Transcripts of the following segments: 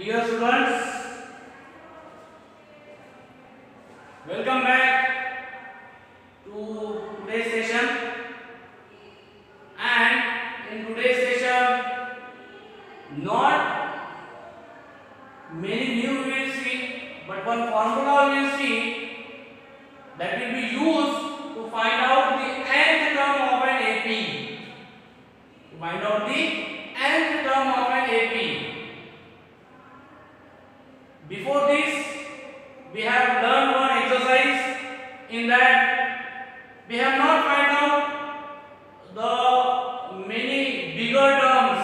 Dear students, welcome back to today's session. And in today's session, not many new we will see, but one formula we will see that will be used to find out the nth term of an AP. To find out the nth term of an AP. Before this, we have learned one exercise. In that, we have not found out the many bigger terms.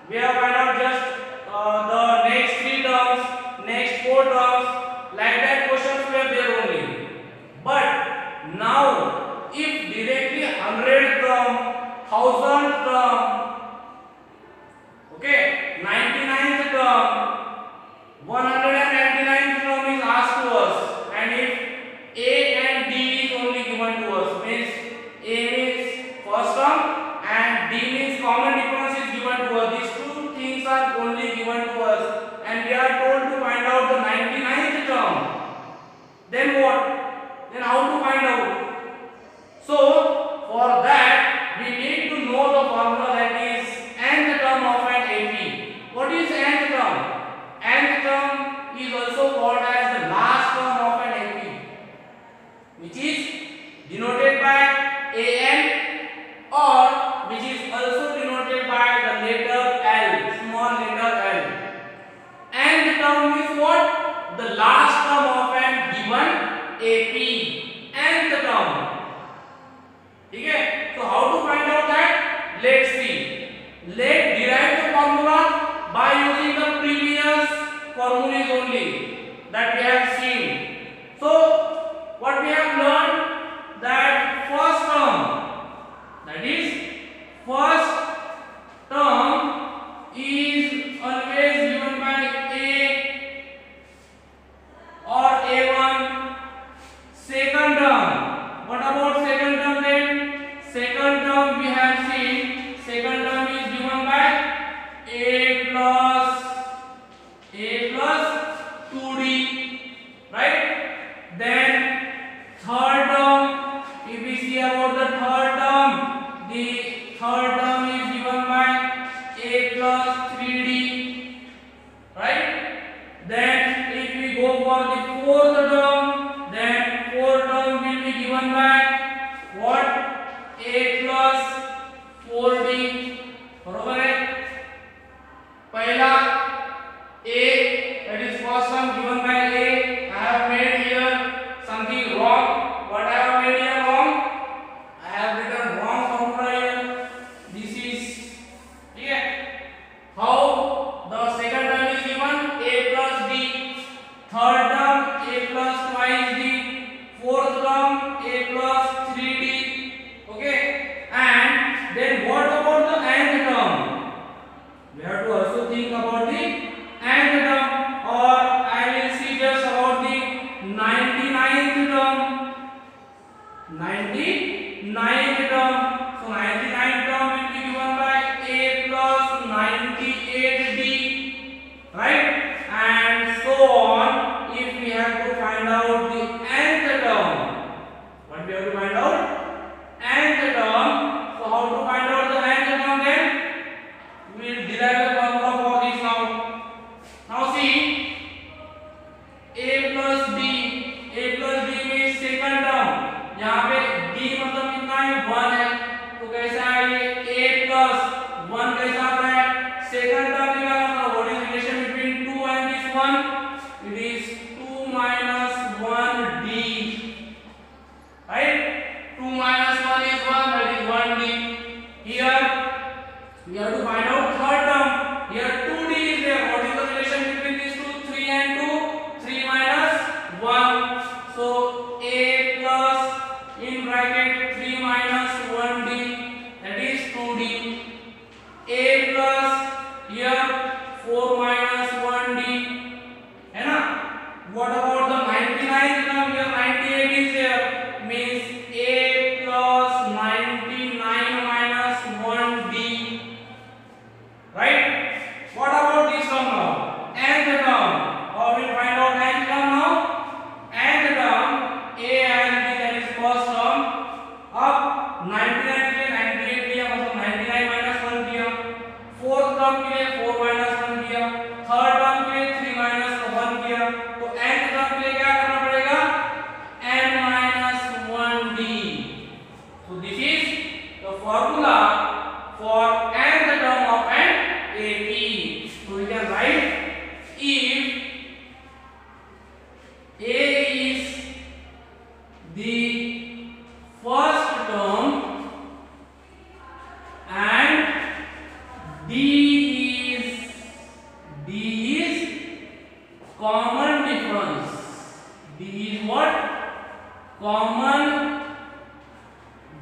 We have found out just the next 3 terms, next 4 terms. Like that, questions were there only. But now, if directly 100 term, 1000 term, okay, 99th term, 199th term is asked to us, and if A and D is only given to us, means A means first term and D means common difference is given to us. These two things are only given to us, and we are told to find out the 99th term. Then what? Then how to find out? So for that we need to know the formula, that is nth term of an AP. What is nth term? Nth term is also called as the last term of an AP, which is denoted by AN, or which is also denoted by the letter L, small letter L. Nth term is what? The last term of an given AP. Nth term. Okay? So how to find out that? Let's see. Let's derive the formula by using the previous formulas only that we have seen. So what we have learned, that first term, that is first term is always given by A or A1. Second term, what about second term then? Second term we have seen, second term is given by A plus 2D, right? Then third term, if we see about the third term is given by A plus 3D, right? Then if we go for the fourth term, then fourth term will be given by what? A plus 4D. बरोबर है? पहला A, that is first term given by A. I have made here something wrong. What I have made here wrong? I have written wrong formula here. This is, okay? How the second term is given? A plus D. Third term A plus twice D. Fourth term A plus 3D. Okay? And then what about the nth term? We have to also think about the nth term, or I will see just about the 99th term. 99th term. So 99th term will be given by A plus 98D, right? And so on. If we have to find out the nth term, what we have to find out? Nth term. So how to find out the nth term then? We will derive the formula for this now. Now see, A plus D means second term. यहाँ पे D मतलब कितना है? 1 है. तो कैसा है ये? A plus 1 कैसा आता है? Second term निकालना था. What is relation between 2 term के लिए 4 माइनस 1 किया, थर्ड टर्म के लिए 3 माइनस 1 किया, तो nth टर्म के लिए क्या करना पड़ेगा, n minus 1d. So this is the formula for nth term of an AP. So we can write if A is the first term and D is common difference. D is what? Common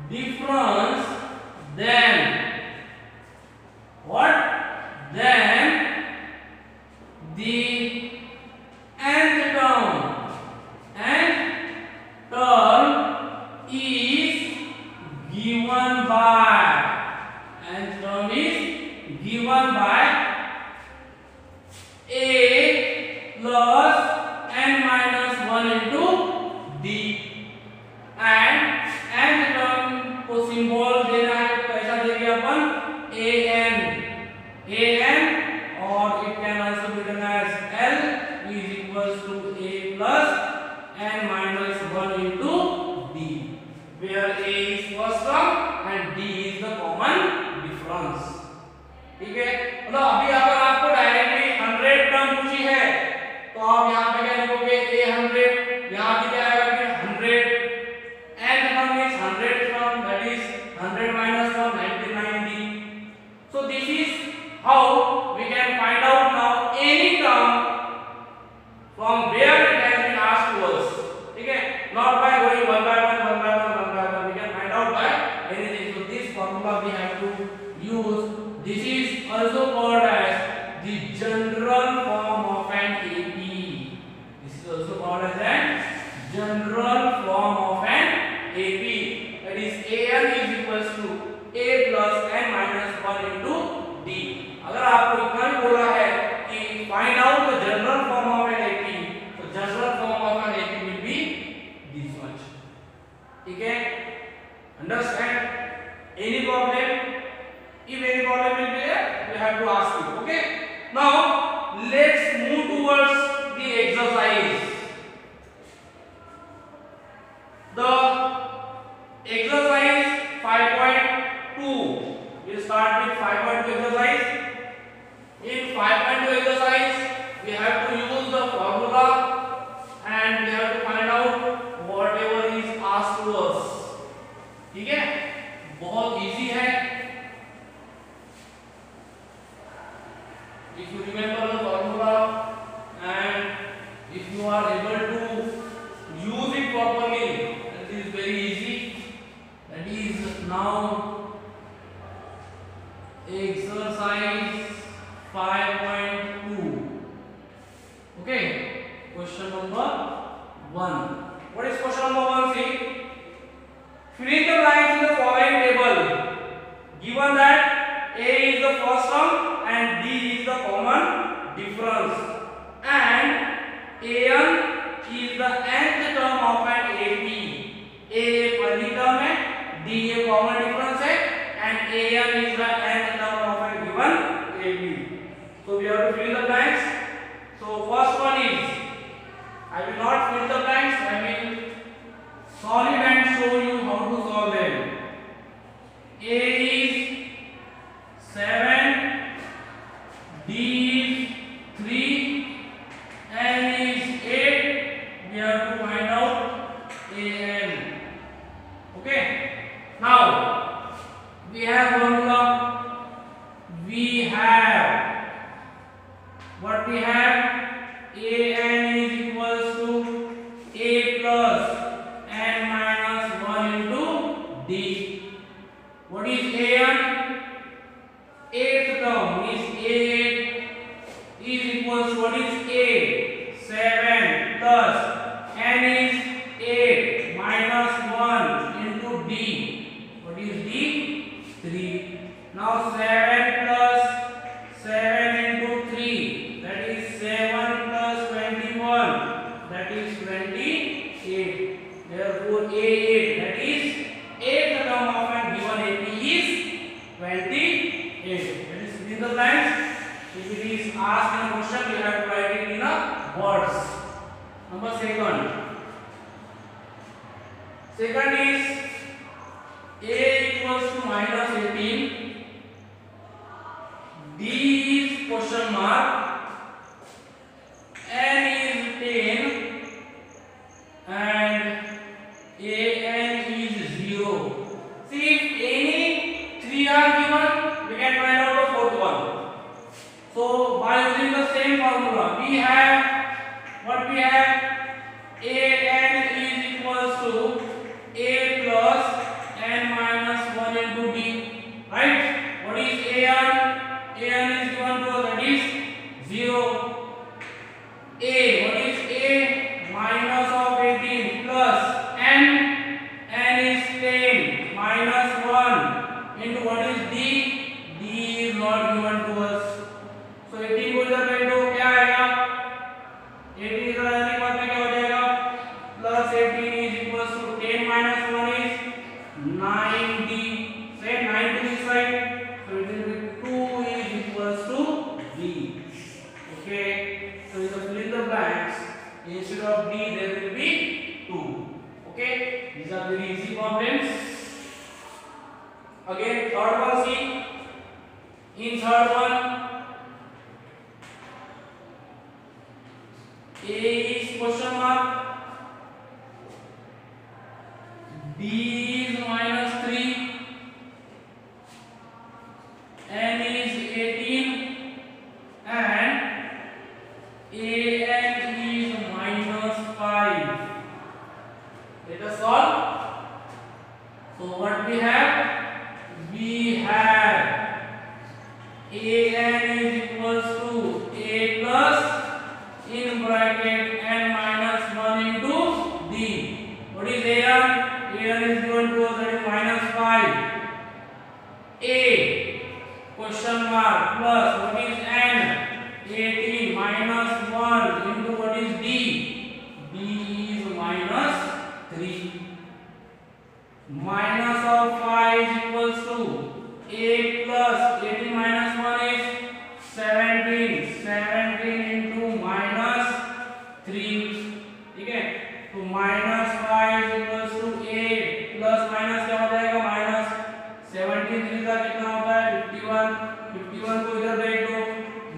difference. Then what? Then the nth term is given by A plus n minus 1 into D, and nth term को symbol देना है तो कैसा देंगे अपन, an, और it can also be written as L is equals to A plus n minus 1 into D, where A is first term and D is the common difference. ठीक है, मतलब अभी अगर आपको डायरेक्टली 100 टर्म पूछी है तो आप यहाँ पे क्या लिखोगे, A100, यहाँ भी क्या आएगा फिर 100, n term is 100 term, that is 100 minus 1 99d. So this is how we can find out now any term from where it has been asked to us. ठीक है, not by going one by one, we can find out by anything. So this formula we have to use. This is also called as the general form of an AP. This is also called as a general form of an AP. That is An is equals to A plus n minus 1 into D. अगर आपको इतना भी बोला है कि find out the general form of an AP, तो general form of an AP will be this much. ठीक है? Understand? Any problem? If any problem will be there, we have to ask you. Okay? Now let's move towards the exercise. The exercise 5.2. We'll start with 5.2 exercise. In 5.2 exercise, we have to use the formula and we have to find out whatever is asked to us. ठीक है? बहुत easy है. If you remember the formula and if you are able to use it properly, that is very easy. That is now exercise 5.2. Okay, question number 1. What is question number 1? See, fill in the blanks in the following table. Given that A is the first term and D is the common difference, and An is the nth term of an AP. A पहली term है, D a common difference है, and An is the nth term of a given AP. So we have to fill in the blanks. So first one is, I will not fill the blanks, I will solve it and show you how to solve them. A is 7, D is 3, N is 8. We have to find out An. Okay. Now we have formula. We have what we have. An is equals to A plus n minus 1 into D. What is An? Eighth term is 8 is equals to what is A? 7 plus n is 8 minus 1 into D. What is D? 3. Now 7 plus 7 into 3, that is 7 plus 21, that is 28. Therefore A8, that is 8th term of a given AP is 28. That is in the blanks. If it is asked in a question, you have to write it in a words. Number second is a equals to minus 18, d is question mark, n is 10, and an is 0. See, if any three are given, we can find out the fourth one. So by using the same formula, we have what we have, an is equals to a plus n minus 1 into d, right? What is an? An is given to us, that is 0. A, what is a? Minus of 18 plus n is 10 minus 1 into what is d? D is not given to us. So 18 को इधर बैठ दो, क्या आएगा? 18 इधर आने के बाद में क्या हो जाएगा? Plus 18 is equals to 10 minus 1 is 9d. Say 9 to this side. So it will be 2 is equals to d. Okay. So if you fill in the blanks, instead of d there will be 2. Okay. These are very easy problems. Again, third one, see. In third one, a is question mark, d is minus 3, n is 18, and an is minus 5. Let us solve. So what we have? We have an is equals to a plus in bracket n minus 1 into d. What is an? An is given to us, that is minus 5. A question mark plus what is n? 18 minus 1 into what is d? D is minus 3. Minus of 5 is equals to a plus 18 minus 1 is 17. 17 into minus 3. ठीक है? तो minus 5 is equals to a plus minus क्या हो जाएगा? Minus 17 3 का कितना होता है? 51. 51 को इधर बैठ दो.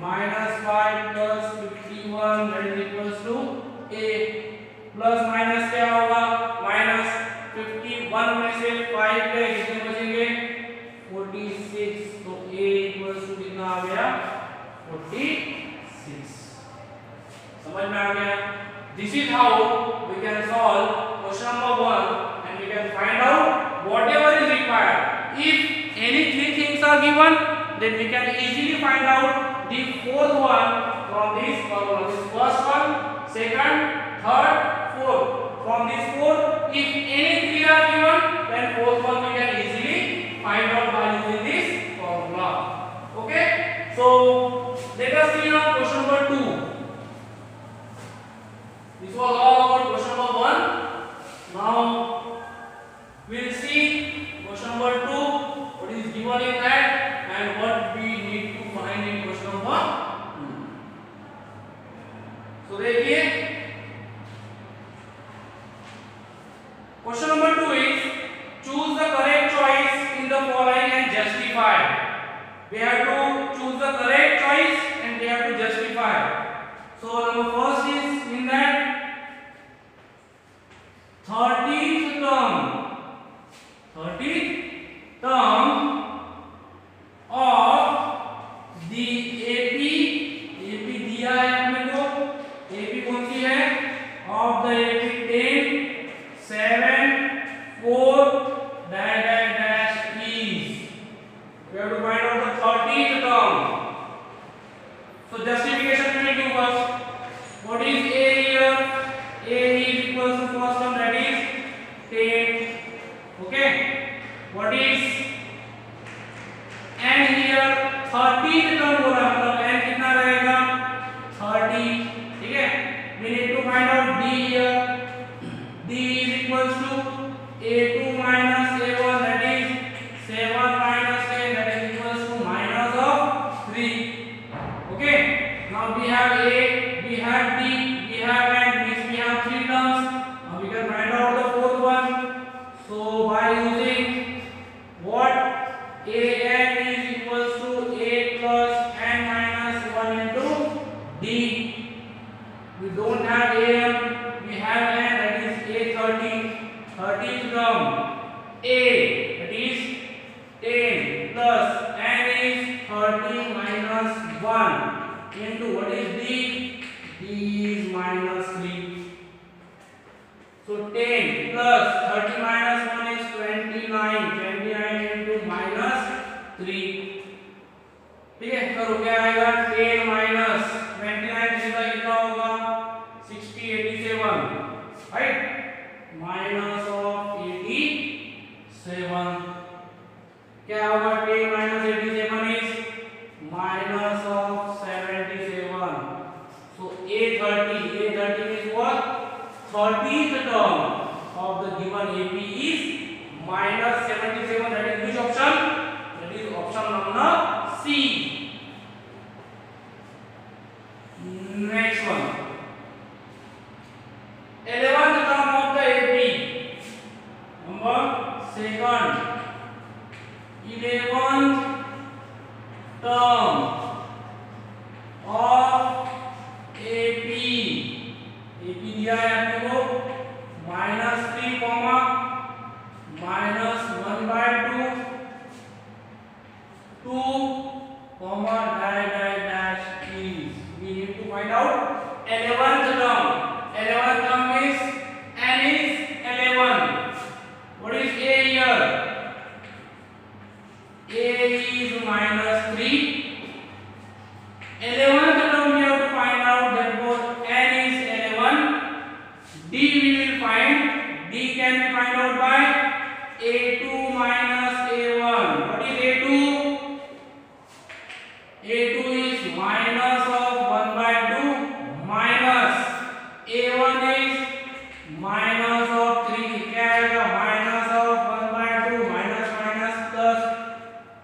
Minus 5 plus 51 that is equals to a. Plus minus क्या होगा? Minus 51 में से 5 गए, कितने बचेंगे? 46. तो a equals to कितना आ गया? 46. समझ में आ गया? This is how we can solve question number 1 and we can find out whatever is required. If any three things are given, then we can easily find out the fourth one from this formula. This first one, second, third, fourth. From this fourth, if any three are given, then fourth one we can easily find out by using this formula. Okay? So let us see now question number 2. This was all about question number 1. Now we will see question number 2, what is given in that and what we need to find in question number 2. So देखिए, question number 2 is choose the correct choice in the following and justify. We have to choose the correct choice and we have to justify. So number first is in that 30th term of the AP दिया है अपने को. AP कौन सी है? Of the AP 10 7 4 dash dash dash is. We have to find out the 30th term. So justification we will do first. What is A here? A is equals to first term, that is 10. Okay. What is n here? 30th term हो रहा है, मतलब n कितना रहेगा? 30. ठीक है? We need to find out D here. D is equals to A2 minus A1, that is 7 minus 10, that is equals to minus of 3. Now we have A, we have D, we have N, means we have three terms. Now we can find out the fourth one. So by using what? AN is equals to A plus N minus 1 into D. We don't have AM, we have N, that is A30. 30th term. A, that is 10 plus N is 30 minus 1 into what is D? D is minus 3. So 10 plus 30 minus 1 is 29. 29 into minus 3. ठीक है, तो क्या आएगा? 10 minus 29 सीधा कितना होगा? 60 87, right? Minus of 87 क्या होगा? 10 minus 87 is minus of 77. So A30 is what? 30th term of the given AP is minus 77. That is which option? That is option number C. Next one. 11th term of the AP. Number second. 11th term of AP. AP दिया है आपने को -3 -1/2 2 dash is. We need to find out 11th term. 11th term is N is 11. What is A here? A is -3. 11th term we have to find out, therefore N is 11. D we will find. D can be find out by A2 minus A1. What is A2? A2 is minus of 1/2 minus A1 is minus of 3. क्या आएगा? minus of 1/2 minus minus plus.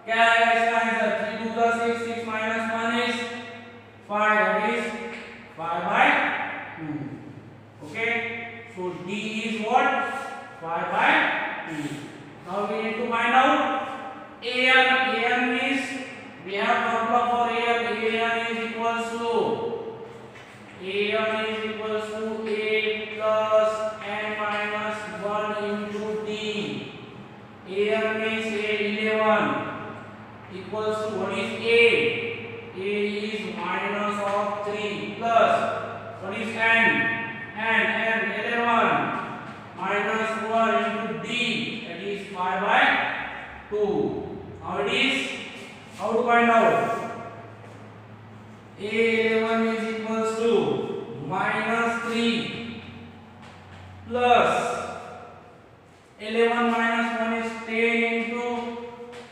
क्या आएगा इसका answer? 3 2 का 6, 6 minus 1 is 5. That is 5/2. Okay. So D is what? 5/2. Now we need to find out AN. AN is, we have formula for AN. AN is equals to A plus N minus 1 into D. AN is A11 equals to what is A? A is minus of 3 plus what is N? N 11 minus 1 into D, that is 5/2. Now it is, how to find out? A11 is equals to -3 plus 11 minus 1 is 10 into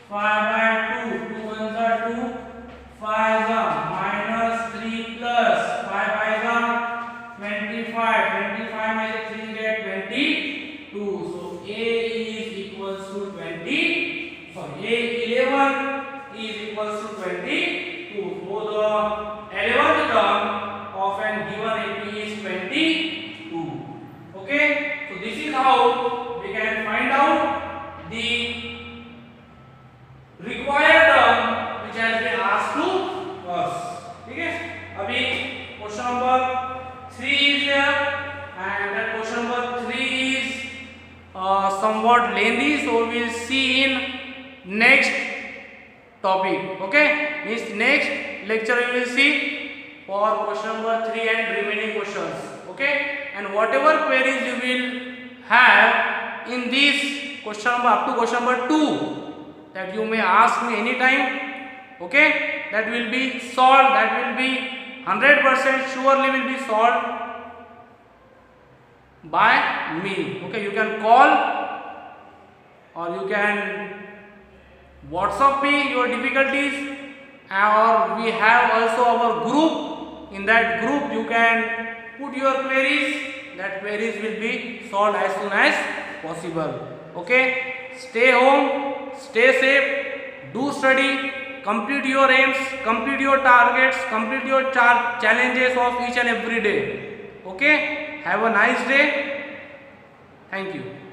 5/2. 2 ones are 2, 5 are minus 3 plus 5 5 are 25. 25 minus 3 get 22. So A is equals to 20. Sorry, A11 is equals to 22. So the 11th term of an given AP is 22. Okay. So this is how we can find out the required term which has been asked to us. ठीक है. अभी question number 3 is there, and that question number 3 is somewhat lengthy, so we will see in next topic. Okay, means next lecture we will see for question number 3 and remaining questions. Okay, and whatever queries you will have in this question number up to question number 2 that you may ask me anytime. Okay, that will be solved. That will be 100% surely will be solved by me. Okay, you can call or you can WhatsApp me your difficulties, or we have also our group. In that group you can put your queries. That queries will be solved as soon as possible. Okay, stay home, stay safe, do study, complete your aims, complete your targets, complete your challenges of each and every day. Okay, have a nice day. Thank you.